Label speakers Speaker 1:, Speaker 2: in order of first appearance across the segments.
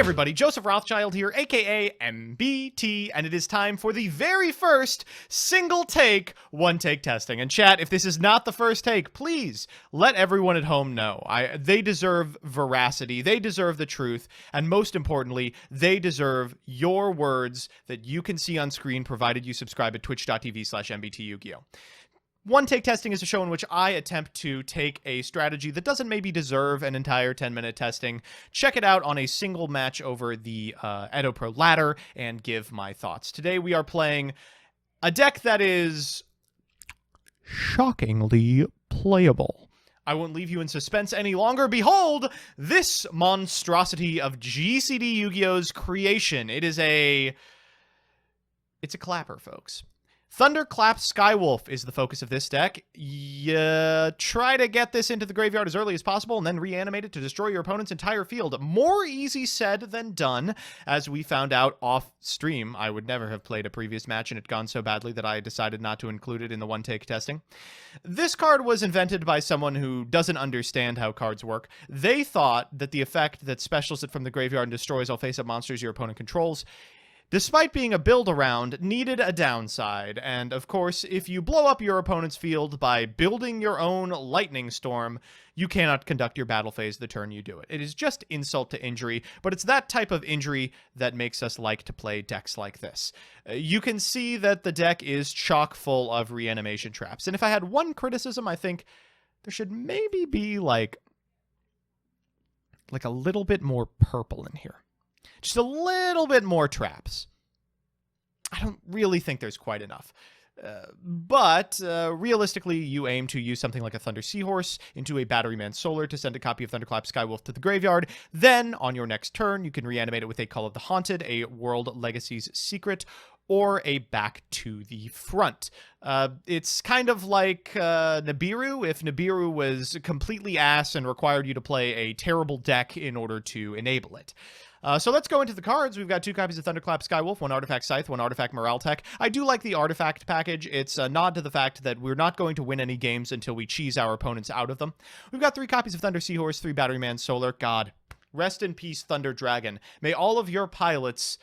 Speaker 1: everybody, Joseph Rothschild here, aka MBT, and it is time for the very first single take, one take testing. And chat, if this is not the first take, please let everyone at home know. They deserve veracity, they deserve the truth, and most importantly, they deserve your words that you can see on screen, provided you subscribe at twitch.tv/MBT Yugioh. One take testing is a show in which I attempt to take a strategy that doesn't maybe deserve an entire 10-minute testing, check it out on a single match over the Edo Pro ladder, and give my thoughts. Today we are playing a deck that is shockingly playable. I won't leave you in suspense any longer. Behold, this monstrosity of GCD Yu-Gi-Oh's creation. It's a clapper, folks. Thunderclap Skywolf is the focus of this deck. Try to get this into the graveyard as early as possible and then reanimate it to destroy your opponent's entire field. More easy said than done, as we found out off stream. I would never have played a previous match and it gone so badly that I decided not to include it in the one-take testing. This card was invented by someone who doesn't understand how cards work. They thought that the effect that specials it from the graveyard and destroys all face-up monsters your opponent controls, despite being a build-around, needed a downside, and of course, if you blow up your opponent's field by building your own lightning storm, you cannot conduct your battle phase the turn you do it. It is just insult to injury, but it's that type of injury that makes us like to play decks like this. You can see that the deck is chock full of reanimation traps, and if I had one criticism, I think there should maybe be like a little bit more purple in here. Just a little bit more traps. I don't really think there's quite enough. But realistically, you aim to use something like a Thunder Seahorse into a Batteryman Solar to send a copy of Thunderclap Skywolf to the graveyard. Then, on your next turn, you can reanimate it with a Call of the Haunted, a World Legacy's Secret, or a Back to the Front. It's kind of like Nibiru, if Nibiru was completely ass and required you to play a terrible deck in order to enable it. So let's go into the cards. We've got 2 copies of Thunderclap Skywolf, 1 Artifact Scythe, 1 Artifact Morale Tech. I do like the Artifact package. It's a nod to the fact that we're not going to win any games until we cheese our opponents out of them. We've got 3 copies of Thunder Seahorse, 3 Batteryman Solar. God, rest in peace, Thunder Dragon. May all of your pilots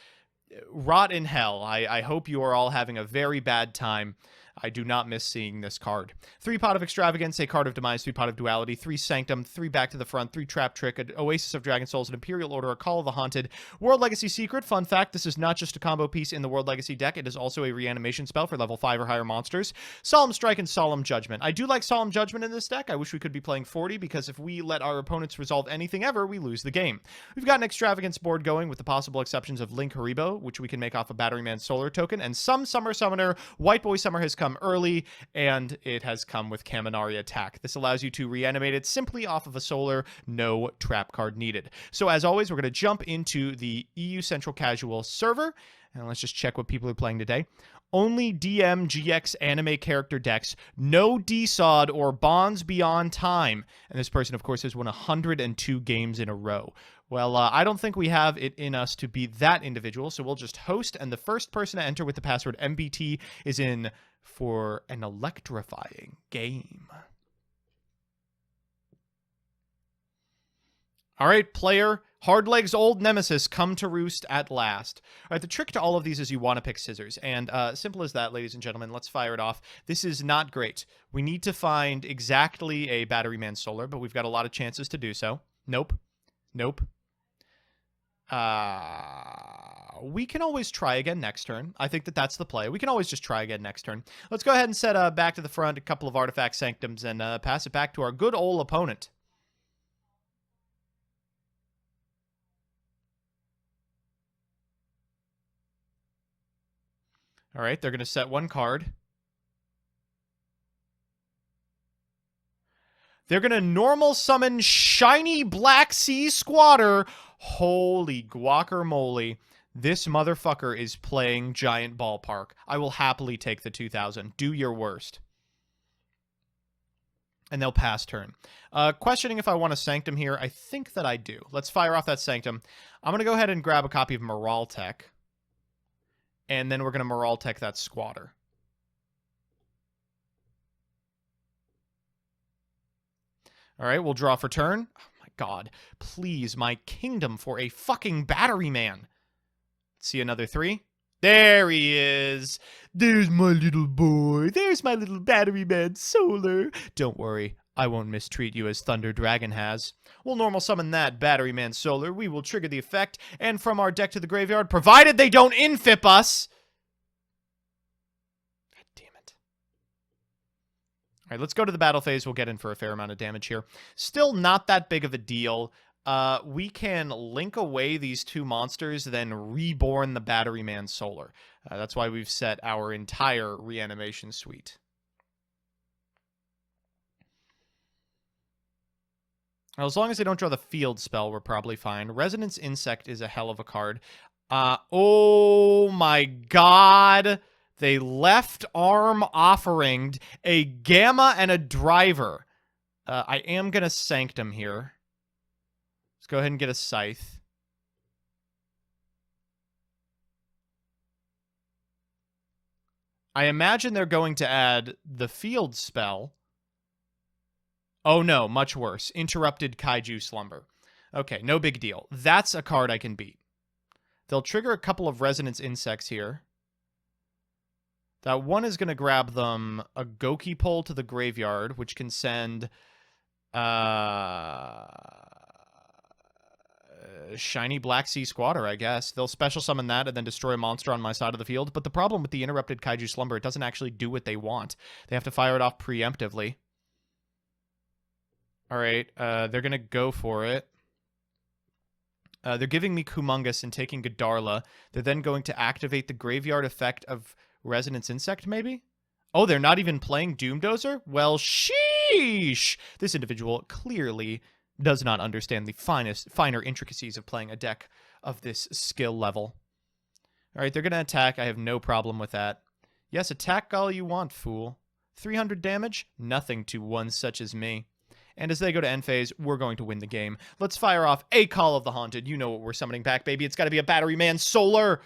Speaker 1: rot in hell. I hope you are all having a very bad time. I do not miss seeing this card. 3 Pot of Extravagance, a Card of Demise, 3 Pot of Duality, 3 Sanctum, 3 Back to the Front, 3 Trap Trick, an Oasis of Dragon Souls, an Imperial Order, a Call of the Haunted, World Legacy Secret. Fun fact, this is not just a combo piece in the World Legacy deck, it is also a reanimation spell for level 5 or higher monsters. Solemn Strike and Solemn Judgment. I do like Solemn Judgment in this deck. I wish we could be playing 40, because if we let our opponents resolve anything ever, we lose the game. We've got an Extravagance board going, with the possible exceptions of Link Haribo, which we can make off a Batteryman Solar token, and some Summer Summoner. White Boy Summer has come early, and it has come with Kaminari Attack. This allows you to reanimate it simply off of a Solar, no trap card needed. So as always, we're going to jump into the EU Central Casual server, and let's just check what people are playing today. Only DM GX anime character decks, no DSOD or Bonds Beyond Time. And this person, of course, has won 102 games in a row. Well, I don't think we have it in us to be that individual, so we'll just host, and the first person to enter with the password MBT is in for an electrifying game. All right, player. Hardleg's old nemesis come to roost at last. All right, the trick to all of these is you want to pick scissors. And simple as that, ladies and gentlemen. Let's fire it off. This is not great. We need to find exactly a Batteryman Solar, but we've got a lot of chances to do so. Nope. Nope. We can always try again next turn. I think that that's the play. We can always just try again next turn. Let's go ahead and set Back to the Front, a couple of Artifact Sanctums, and pass it back to our good old opponent. All right, they're going to set 1 card. They're going to normal summon Shiny Black Sea Squatter. Holy guacamole. This motherfucker is playing Giant Ballpark. I will happily take the 2000. Do your worst. And they'll pass turn. Questioning if I want a Sanctum here. I think that I do. Let's fire off that Sanctum. I'm going to go ahead and grab a copy of Morale Tech. And then we're going to Morale Tech that Squatter. All right, we'll draw for turn. Oh my god. Please, my kingdom for a fucking battery man. See another 3? There he is. There's my little boy. There's my little battery man Solar. Don't worry, I won't mistreat you as Thunder Dragon has. We'll normal summon that battery man Solar. We will trigger the effect, and from our deck to the graveyard, provided they don't infip us. God damn it. All right, let's go to the battle phase. We'll get in for a fair amount of damage here. Still not that big of a deal. We can link away these 2 monsters, then reborn the Battery Man Solar. That's why we've set our entire reanimation suite. Now, as long as they don't draw the field spell, we're probably fine. Resonance Insect is a hell of a card. Oh my god! They left arm offeringed a Gamma and a Driver. I am going to Sanctum here. Let's go ahead and get a Scythe. I imagine they're going to add the field spell. Oh no, much worse. Interrupted Kaiju Slumber. Okay, no big deal. That's a card I can beat. They'll trigger a couple of Resonance Insects here. That one is going to grab them a Goki Pole to the graveyard, which can send Shiny Black Sea Squatter, I guess. They'll special summon that and then destroy a monster on my side of the field. But the problem with the Interrupted Kaiju Slumber, it doesn't actually do what they want. They have to fire it off preemptively. All right, they're going to go for it. They're giving me Kumungus and taking Godarla. They're then going to activate the graveyard effect of Resonance Insect, maybe? Oh, they're not even playing Doomdozer? Well, sheesh! This individual clearly does not understand the finer intricacies of playing a deck of this skill level. All right, they're going to attack. I have no problem with that. Yes, attack all you want, fool. 300 damage? Nothing to one such as me. And as they go to end phase, we're going to win the game. Let's fire off a Call of the Haunted. You know what we're summoning back, baby. It's got to be a Battery Man Solar.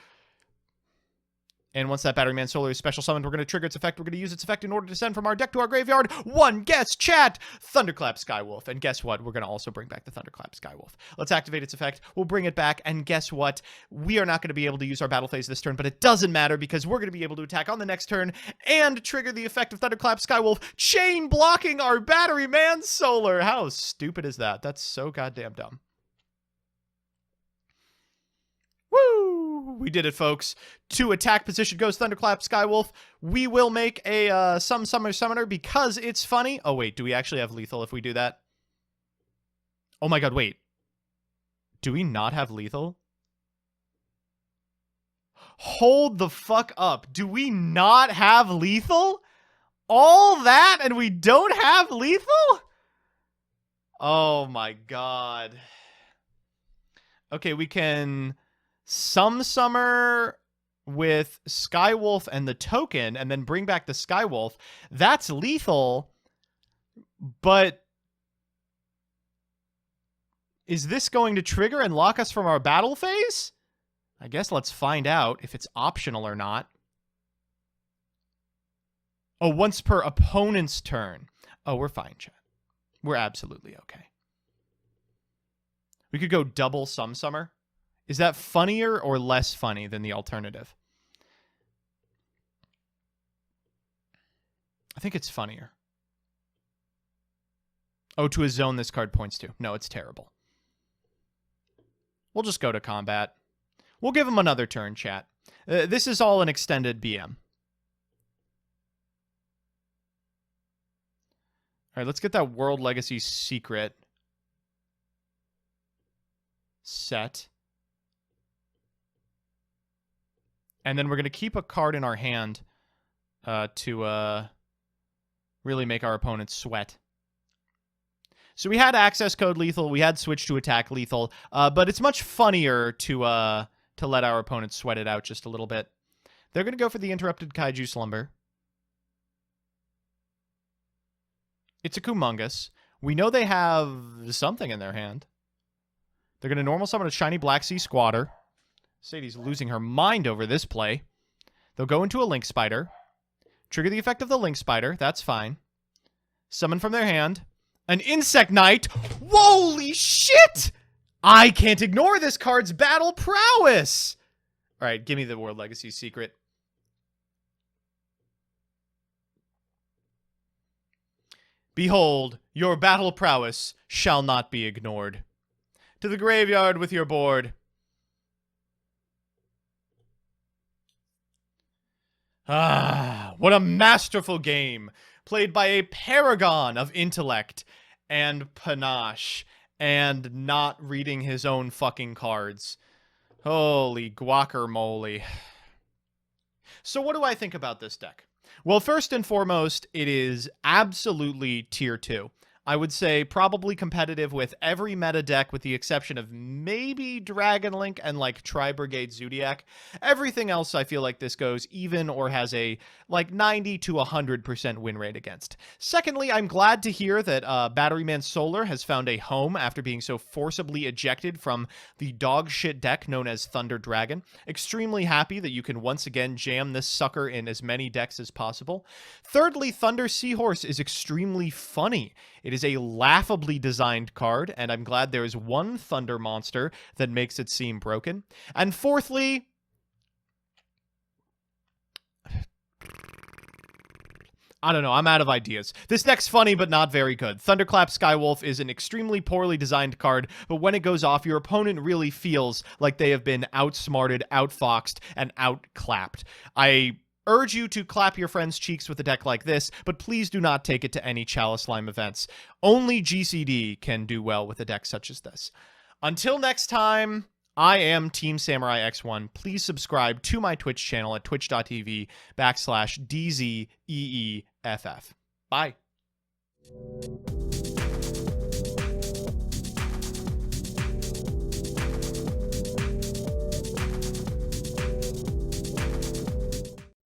Speaker 1: And once that Battery Man Solar is special summoned, we're going to trigger its effect. We're going to use its effect in order to send from our deck to our graveyard one guess, chat, Thunderclap Skywolf. And guess what? We're going to also bring back the Thunderclap Skywolf. Let's activate its effect. We'll bring it back. And guess what? We are not going to be able to use our battle phase this turn, but it doesn't matter because we're going to be able to attack on the next turn and trigger the effect of Thunderclap Skywolf, chain blocking our Battery Man Solar. How stupid is that? That's so goddamn dumb. Woo! We did it, folks. To attack position goes Thunderclap Skywolf. We will make a some summer summoner because it's funny. Oh, wait. Do we actually have lethal if we do that? Oh, my God. Wait. Do we not have lethal? Hold the fuck up. Do we not have lethal? All that and we don't have lethal? Oh, my God. Okay, we can some summer with Skywolf and the token and then bring back the Skywolf. That's lethal, but is this going to trigger and lock us from our battle phase? I guess let's find out if it's optional or not. Oh, once per opponent's turn. Oh, we're fine, chat. We're absolutely okay. We could go double some summer. Is that funnier or less funny than the alternative? I think it's funnier. Oh, to a zone this card points to. No, it's terrible. We'll just go to combat. We'll give him another turn, chat. This is all an extended BM. All right, let's get that World Legacy secret set. And then we're going to keep a card in our hand to really make our opponents sweat. So we had access code lethal, we had switch to attack lethal, but it's much funnier to let our opponents sweat it out just a little bit. They're going to go for the Interrupted Kaiju Slumber. It's a Kumungus. We know they have something in their hand. They're going to normal summon a Shiny Black Sea Squatter. Sadie's losing her mind over this play. They'll go into a Link Spider. Trigger the effect of the Link Spider. That's fine. Summon from their hand An Insect Knight. Holy shit! I can't ignore this card's battle prowess. All right, give me the World Legacy secret. Behold, your battle prowess shall not be ignored. To the graveyard with your board. Ah, what a masterful game, played by a paragon of intellect and panache and not reading his own fucking cards. Holy guacamole. So what do I think about this deck? Well, first and foremost, it is absolutely tier 2. I would say probably competitive with every meta deck with the exception of maybe Dragon Link and like Tri-Brigade Zodiac. Everything else I feel like this goes even or has a like 90 to 100% win rate against. Secondly, I'm glad to hear that Batteryman Solar has found a home after being so forcibly ejected from the dog shit deck known as Thunder Dragon. Extremely happy that you can once again jam this sucker in as many decks as possible. Thirdly, Thunder Seahorse is extremely funny. It is a laughably designed card, and I'm glad there is one Thunder monster that makes it seem broken. And fourthly, I don't know, I'm out of ideas. This deck's funny, but not very good. Thunderclap Skywolf is an extremely poorly designed card, but when it goes off, your opponent really feels like they have been outsmarted, outfoxed, and outclapped. I urge you to clap your friends' cheeks with a deck like this, but please do not take it to any Chalice Slime events. Only GCD can do well with a deck such as this. Until next time, I am Team Samurai X1. Please subscribe to my Twitch channel at twitch.tv/DZEEFF. Bye.